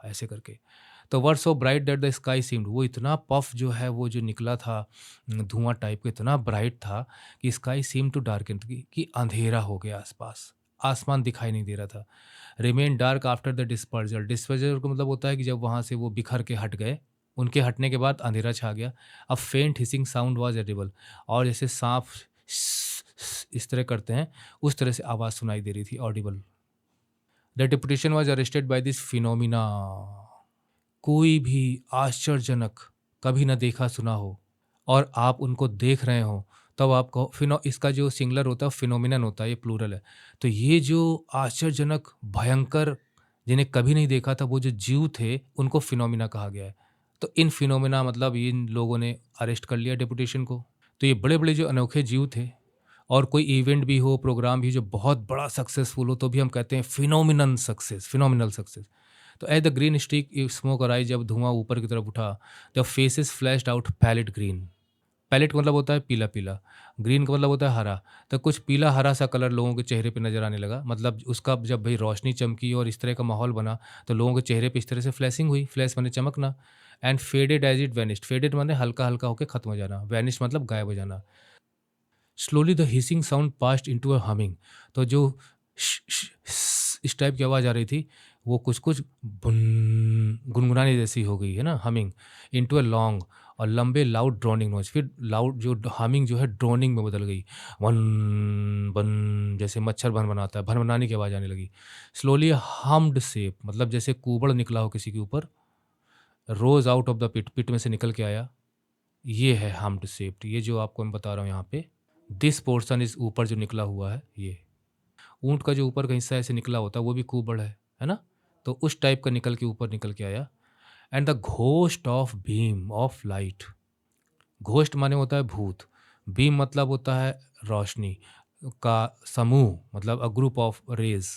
ऐसे करके। तो were so bright that the sky seemed, वो इतना पफ जो है वो जो निकला था धुआँ टाइप का, इतना ब्राइट था कि स्काई सीम्ड टू डार्कन, कि अंधेरा हो गया आसपास, आसमान दिखाई नहीं दे रहा था। Remain dark after the dispersal, dispersal का मतलब होता है कि जब वहाँ से वो बिखर के हट गए, उनके हटने के बाद अंधेरा छा गया। अ फेंट हिसिंग साउंड वाज एडिबल, और जैसे सांप इस तरह करते हैं उस तरह से आवाज़ सुनाई दे रही थी, Audible. The deputation was arrested by this phenomena, कोई भी आश्चर्यजनक कभी न देखा सुना हो और आप उनको देख रहे हो, तब आपको फिनो, इसका जो सिंगुलर होता है फिनोमिनन होता है, ये प्लूरल है। तो ये जो आश्चर्यजनक भयंकर जिन्हें कभी नहीं देखा था वो जो जीव थे, उनको फिनोमिना कहा गया है। तो इन फिनोमिना मतलब इन लोगों ने अरेस्ट कर लिया डेपुटेशन को। तो ये बड़े बड़े जो अनोखे जीव थे, और कोई इवेंट भी हो, प्रोग्राम भी जो बहुत बड़ा सक्सेसफुल हो, तो भी हम कहते हैं फिनोमिनन सक्सेस, फिनोमिनल सक्सेस। तो at the green streak smoke arise, जब धुआं ऊपर की तरफ उठा, the faces flashed out pallid green. Pallid का मतलब होता है पीला पीला, ग्रीन का मतलब होता है हरा। तो कुछ पीला हरा सा कलर लोगों के चेहरे पे नजर आने लगा, मतलब उसका जब भाई रोशनी चमकी और इस तरह का माहौल बना, तो लोगों के चेहरे पे इस तरह से फ्लैशिंग हुई, फ्लैश माने चमकना। And faded as it vanished, faded माने हल्का हल्का होकर खत्म हो जाना, वैनिश मतलब गायब हो जाना। Slowly the hissing sound past into a humming, तो जो इस टाइप की आवाज़ आ रही थी, वो कुछ कुछ गुनगुनाने जैसी हो गई है ना, हमिंग इनटू अ लॉन्ग और लंबे लाउड ड्रोनिंग नॉइज। फिर लाउड जो हमिंग जो है ड्रोनिंग में बदल गई, वन बन, जैसे मच्छर भन बनाता है, भन बनाने की आवाज़ आने लगी। स्लोली हम्ड शेप, मतलब जैसे कुबड़ निकला हो किसी के ऊपर, रोज आउट ऑफ द पिट, पिट में से निकल के आया, ये है हम्ड शेप्ड, ये जो आपको मैं बता रहा हूँ यहाँ पे। दिस पोर्शन इज, ऊपर जो निकला हुआ है ये ऊँट का जो ऊपर का हिस्सा ऐसे निकला होता है वो भी कुबड़ है ना? तो उस टाइप का निकल के ऊपर निकल के आया। And the ghost of beam of light, ghost माने होता है भूत, बीम मतलब होता है रोशनी का समूह, मतलब अ ग्रुप ऑफ रेज।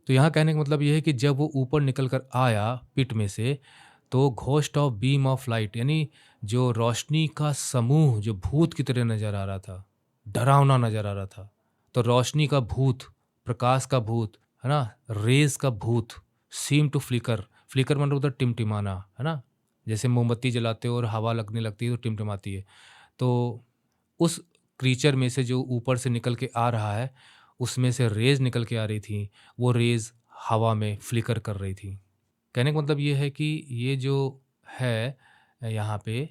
तो यहाँ कहने का मतलब ये है कि जब वो ऊपर निकल कर आया पिट में से, तो ghost of beam of light, यानी जो रोशनी का समूह जो भूत की तरह नजर आ रहा था, डरावना नजर आ रहा था। तो रोशनी का भूत, प्रकाश का भूत, है ना, रेज का भूत, सीम टू फ्लिकर, फ्लिकर मतलब होता है टिमटिमाना, है ना, जैसे मोमबत्ती जलाते हो और हवा लगने लगती है तो टिमटिमाती है। तो उस क्रीचर में से जो ऊपर से निकल के आ रहा है, उसमें से रेज निकल के आ रही थी, वो रेज हवा में फ्लिकर कर रही थी। कहने का मतलब ये है कि ये जो है यहाँ पे,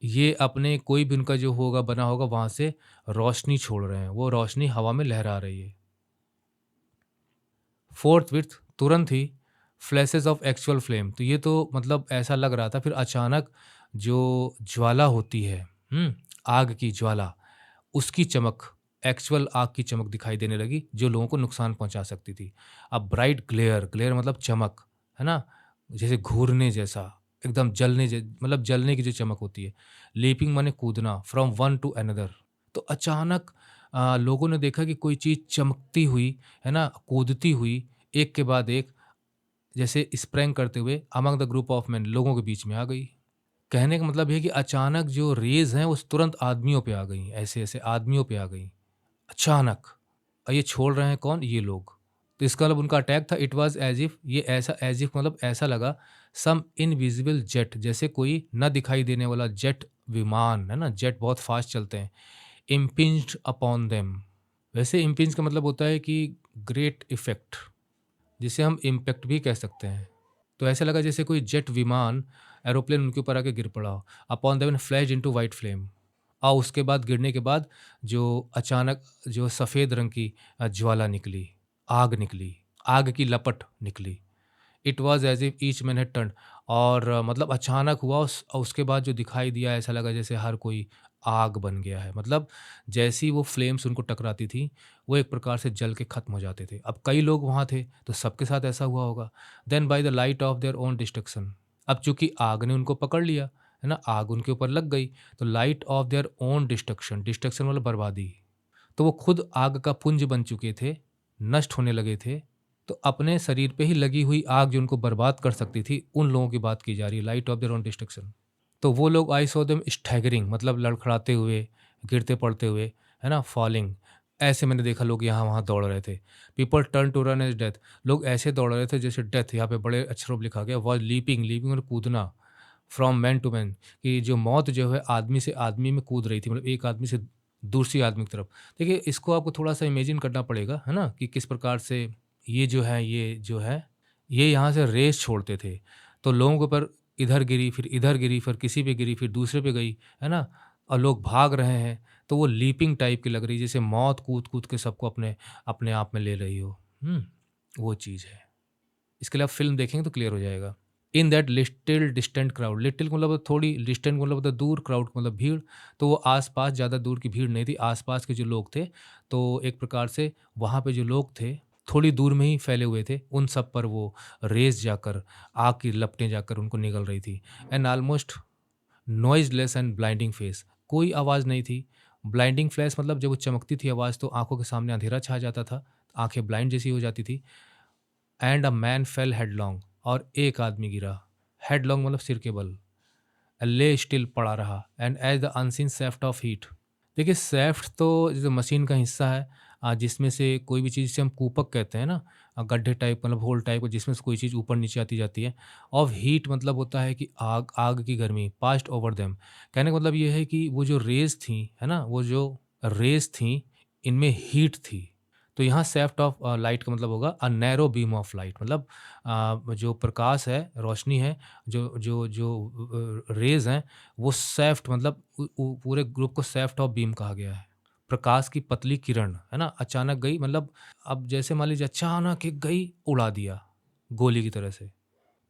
ये अपने कोई भी उनका जो होगा बना होगा वहाँ से रोशनी छोड़ रहे हैं, वो रोशनी हवा में लहरा रही है। फोर्थ विथ, तुरंत ही फ्लैशेस ऑफ एक्चुअल फ्लेम, तो ये तो मतलब ऐसा लग रहा था, फिर अचानक जो ज्वाला होती है, आग की ज्वाला, उसकी चमक, एक्चुअल आग की चमक दिखाई देने लगी जो लोगों को नुकसान पहुंचा सकती थी। अब ब्राइट ग्लेयर, ग्लेयर मतलब चमक, है ना, जैसे घूरने जैसा, एकदम जलने मतलब जलने की जो चमक होती है। लीपिंग माने कूदना, फ्रॉम वन टू अनदर, तो अचानक लोगों ने देखा कि कोई चीज़ चमकती हुई, है ना, कूदती हुई, एक के बाद एक, जैसे स्प्रैंग करते हुए among the group of man, लोगों के बीच में आ गई। कहने का मतलब ये है कि अचानक जो रेज़ हैं, वो तुरंत आदमियों पे आ गईं, ऐसे-ऐसे आदमियों पे आ गईं, अचानक। और ये छोड़ रहे हैं कौन? ये लोग। तो इसका मतलब उनका अटैक था, इट वाज़ ऐज़ इफ, ये ऐसा ऐज़ इफ मतलब ऐसा लगा, सम इनविजिबल जेट, जैसे कोई ना दिखाई देने वाला जेट विमान, है ना? जेट बहुत फ़ास्ट चलते हैं। इम्पिंज्ड अपॉन देम। वैसे इम्पिंज का मतलब होता है कि ग्रेट इफ़ेक्ट, जिसे हम इम्पैक्ट भी कह सकते हैं। तो ऐसा लगा जैसे कोई जेट विमान, एरोप्लेन उनके ऊपर आके गिर पड़ा हो। Upon them flash into white flame. और उसके बाद गिरने के बाद जो अचानक जो सफ़ेद रंग की ज्वाला निकली, आग निकली, आग की लपट निकली। It was as if each man had turned. और मतलब अचानक हुआ उसके बाद जो दिखाई दिया ऐसा लगा जैसे हर कोई आग बन गया है। मतलब जैसी वो फ्लेम्स उनको टकराती थी, वो एक प्रकार से जल के ख़त्म हो जाते थे। अब कई लोग वहाँ थे, तो सबके साथ ऐसा हुआ होगा। Then by the light of their own destruction, अब चूँकि आग ने उनको पकड़ लिया, है ना? आग उनके ऊपर लग गई, तो light of their own destruction, destruction मतलब बर्बादी। तो वो खुद आग का पुंज बन चुके थे, नष्ट होने लगे थे। तो अपने शरीर पे ही लगी हुई आग जो उनको बर्बाद कर सकती थी, उन लोगों की बात की जा रही है, light of their own destruction. तो वो लोग आई सॉ देम स्टैगरिंग, मतलब लड़खड़ाते हुए, गिरते पड़ते हुए, है ना? फॉलिंग। ऐसे मैंने देखा लोग यहाँ-वहाँ दौड़ रहे थे। People turn to run as death, लोग ऐसे दौड़ रहे थे जैसे डेथ, यहाँ पे बड़े अक्षरों में लिखा गया, वाज़ लीपिंग, लीपिंग मतलब कूदना, फ्रॉम मैन टू मैन, कि जो मौत जो है आदमी से आदमी में कूद रही थी, मतलब एक आदमी से दूसरी आदमी की तरफ। देखिए, इसको आपको थोड़ा-सा इमेजिन करना पड़ेगा, है ना? कि किस प्रकार से ये जो है, ये यहाँ से रेस छोड़ते थे। तो लोगों के ऊपर इधर गिरी, फिर किसी पे गिरी, फिर दूसरे पे गई, है ना? और लोग भाग रहे हैं, तो वो लीपिंग टाइप की लग रही है, जैसे मौत कूद-कूद के सबको अपने अपने आप में ले रही हो। वो चीज़ है। इसके लिए आप फ़िल्म देखेंगे तो क्लियर हो जाएगा। In that little distant crowd, little मतलब थोड़ी, डिस्टेंट मतलब होता है दूर, क्राउड मतलब भीड़। तो वो आस-पास ज़्यादा दूर की भीड़ नहीं थी, आस-पास के जो लोग थे, तो एक प्रकार से वहाँ पे जो लोग थे, थोड़ी दूर में ही फैले हुए थे, उन सब पर वो रेज़ जाकर, आग की लपटें जाकर उनको निगल रही थी। And almost noiseless and blinding face, कोई आवाज़ नहीं थी। ब्लाइंडिंग फ्लैश मतलब जब वो चमकती थी आवाज़, तो आँखों के सामने अंधेरा छा जाता था, आँखें ब्लाइंड जैसी हो जाती थी। एंड अ मैन फेल हेडलॉन्ग, और एक आदमी गिरा। हेडलॉन्ग मतलब सिर के बल, ले स्टिल पड़ा रहा। And as the unseen shaft of heat, देखिए सेफ्ट तो जैसे मशीन का हिस्सा है, जिसमें से कोई भी चीज़, जिसे हम कूपक कहते हैं ना, गड्ढे टाइप मतलब होल टाइप, जिसमें से कोई चीज़ ऊपर नीचे आती जाती है। ऑफ हीट मतलब होता है कि आग, आग की गर्मी, पास्ट ओवर देम। कहने का मतलब ये है कि वो जो रेज थी, है ना, वो जो रेज थी, इनमें हीट थी। तो यहाँ सेफ्ट ऑफ लाइट का मतलब होगा a narrow beam of light, मतलब जो प्रकाश है, रोशनी है, जो जो जो रेज हैं, वो सैफ्ट मतलब पूरे ग्रुप को सैफ्ट ऑफ बीम कहा गया है। प्रकाश की पतली किरण, है ना? अचानक गई, मतलब अब जैसे मान लीजिए अचानक एक गई, उड़ा दिया, गोली की तरह से।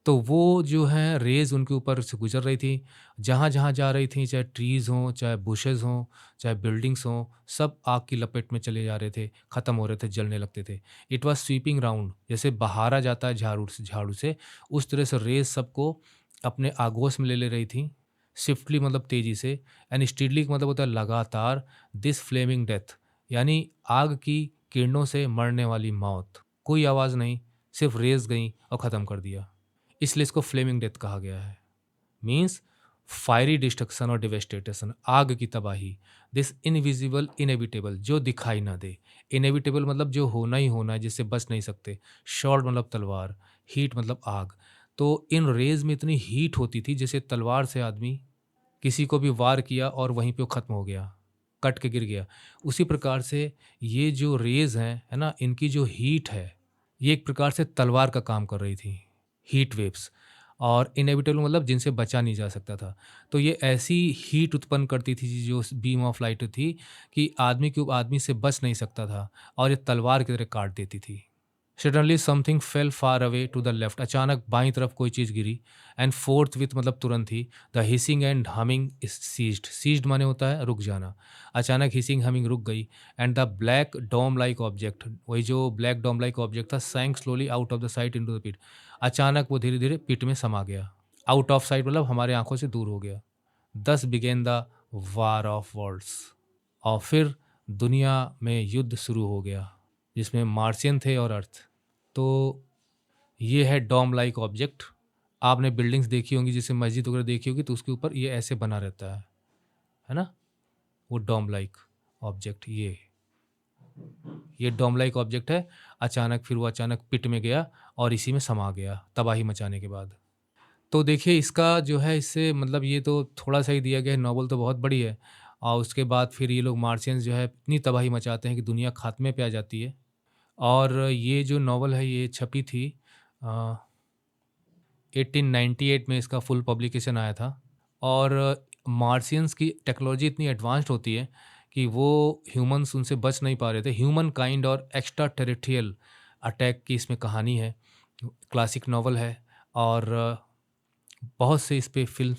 तो वो जो है रेज़ उनके ऊपर से गुज़र रही थी। जहाँ-जहाँ जा रही थी, चाहे ट्रीज़ हों, चाहे बुशेज़ हों, चाहे बिल्डिंग्स हों, सब आग की लपेट में चले जा रहे थे, ख़त्म हो रहे थे, जलने लगते थे। इट वाज़ स्वीपिंग राउंड, जैसे बहारा जाता है झाड़ू से, उस तरह से रेज़ सबको अपने आगोश में ले ले रही थी। स्विफ्टली मतलब तेज़ी से, एंड स्टीडली का मतलब होता है लगातार, दिस फ्लेमिंग डेथ, यानी आग की किरणों से मरने वाली मौत। कोई आवाज़ नहीं, सिर्फ़ रेज़ गईं और ख़त्म कर दिया। इसलिए इसको फ्लेमिंग डेथ कहा गया है। मीन्स फायरी डिस्ट्रक्शन और डिवेस्टेशन, आग की तबाही। दिस इनविजिबल इनएविटेबल, जो दिखाई ना दे। इनएविटेबल मतलब जो होना ही होना है, जिससे बच नहीं सकते। शॉर्ट मतलब तलवार, हीट मतलब आग। तो इन रेज में इतनी हीट होती थी, जैसे तलवार से आदमी किसी को भी वार किया और वहीं पे वो खत्म हो गया, कट के गिर गया। उसी प्रकार से ये जो रेज हैं, है ना, इनकी जो हीट है, ये एक प्रकार से तलवार का काम कर रही थी। हीट वेव्स, और इनएविटेबल मतलब जिनसे बचा नहीं जा सकता था। तो ये ऐसी हीट उत्पन्न करती थी जो बीम ऑफ लाइट थी, कि आदमी से बच नहीं सकता था, और ये तलवार की तरह काट देती थी। Suddenly something fell far away to the left, अचानक बाईं तरफ कोई चीज़ गिरी। एंड फोर्थ विथ मतलब तुरंत ही, the hissing and humming ceased, ceased माने होता है रुक जाना। अचानक हिसिंग हमिंग रुक गई। And the black dome like object, वही जो ब्लैक डोम लाइक ऑब्जेक्ट था, sank slowly out of the sight into the pit, अचानक वो धीरे धीरे पिट में समा गया। आउट ऑफ साइट मतलब हमारे आंखों से दूर हो गया। This began the war of worlds, और फिर दुनिया में युद्ध शुरू हो गया, जिसमें मार्शियन थे और अर्थ। तो ये है डॉम लाइक ऑब्जेक्ट। आपने बिल्डिंग्स देखी होंगी, जैसे मस्जिद वगैरह देखी होगी, तो उसके ऊपर ये ऐसे बना रहता है ना? वो डॉम लाइक ऑब्जेक्ट, ये डॉम लाइक ऑब्जेक्ट है। अचानक फिर वो अचानक पिट में गया और इसी में समा गया, तबाही मचाने के बाद। तो देखिए इसका जो है, इससे मतलब ये तो थोड़ा-सा ही दिया गया है, नॉवल तो बहुत बड़ी है। और उसके बाद फिर ये लोग मार्शियंस जो है इतनी तबाही मचाते हैं कि दुनिया खात्मे पे आ जाती है। और ये जो नॉवल है, ये छपी थी अ 1898 में इसका फुल पब्लिकेशन आया था। और मार्शियंस की टेक्नोलॉजी इतनी एडवांस्ड होती है कि वो ह्यूमंस उनसे बच नहीं पा रहे थे। ह्यूमन काइंड और एक्स्ट्रा टेरिटरियल अटैक की इसमें कहानी है। क्लासिक नॉवल है और बहुत से इस पे फ़िल्म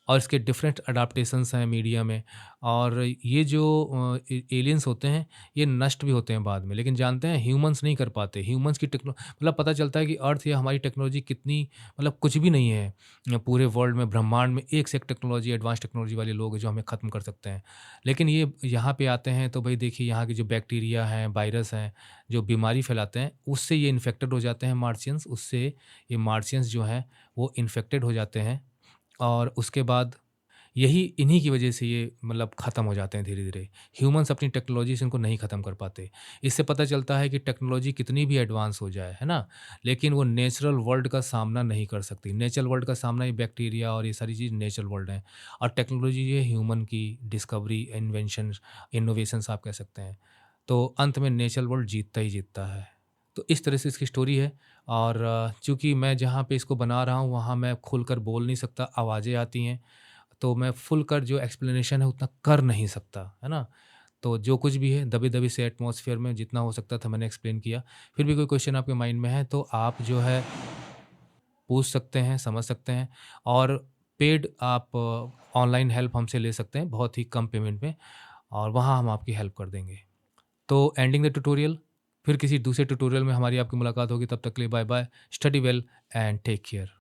और इसके डिफरेंट अडाप्टेशंस हैं मीडिया में। और ये जो एलियंस होते हैं, ये नष्ट भी होते हैं बाद में, लेकिन जानते हैं ह्यूमंस नहीं कर पाते। ह्यूमंस की टेक्नो मतलब पता चलता है कि अर्थ या हमारी टेक्नोलॉजी कितनी मतलब कुछ भी नहीं है। पूरे वर्ल्ड में, ब्रह्मांड में एक से एक टेक्नोलॉजी, एडवांस टेक्नोलॉजी वाले लोग हैं जो हमें ख़त्म कर सकते हैं। लेकिन ये यहाँ पे आते हैं तो भई देखिए यहाँ के जो बैक्टीरिया हैं, वायरस हैं, जो बीमारी फैलाते हैं, उससे ये इन्फेक्टेड हो जाते हैं मार्शियंस। उससे ये मार्शियंस जो हैं वो इन्फेक्टेड हो जाते हैं और उसके बाद यही इन्हीं की वजह से ये मतलब ख़त्म हो जाते हैं धीरे-धीरे। ह्यूमन्स अपनी टेक्नोलॉजी से इनको नहीं ख़त्म कर पाते। इससे पता चलता है कि टेक्नोलॉजी कितनी भी एडवांस हो जाए, है ना? लेकिन वो नेचुरल वर्ल्ड का सामना नहीं कर सकती। नेचुरल वर्ल्ड का सामना ये बैक्टीरिया और ये सारी चीज़ नेचुरल वर्ल्ड हैं और टेक्नोलॉजी ये ह्यूमन की डिस्कवरी, इन्वेंशन, इनोवेशंस आप कह सकते हैं। तो अंत में नेचुरल वर्ल्ड जीतता ही जीतता है। तो इस तरह से इसकी स्टोरी है। और चूँकि मैं जहाँ पे इसको बना रहा हूँ, वहाँ मैं खुलकर बोल नहीं सकता, आवाज़ें आती हैं, तो मैं फुल कर जो एक्सप्लेनेशन है उतना कर नहीं सकता, है ना? तो जो कुछ भी है दबी-दबी से एटमॉस्फेयर में जितना हो सकता था मैंने एक्सप्लेन किया। फिर भी कोई क्वेश्चन आपके माइंड में है तो आप जो है पूछ सकते हैं, समझ सकते हैं। और पेड आप ऑनलाइन हेल्प हमसे ले सकते हैं बहुत ही कम पेमेंट में और वहाँ हम आपकी हेल्प कर देंगे। तो एंडिंग द ट्यूटोरियल, फिर किसी दूसरे ट्यूटोरियल में हमारी आपकी मुलाकात होगी, तब तक के लिए bye bye, study well and take care.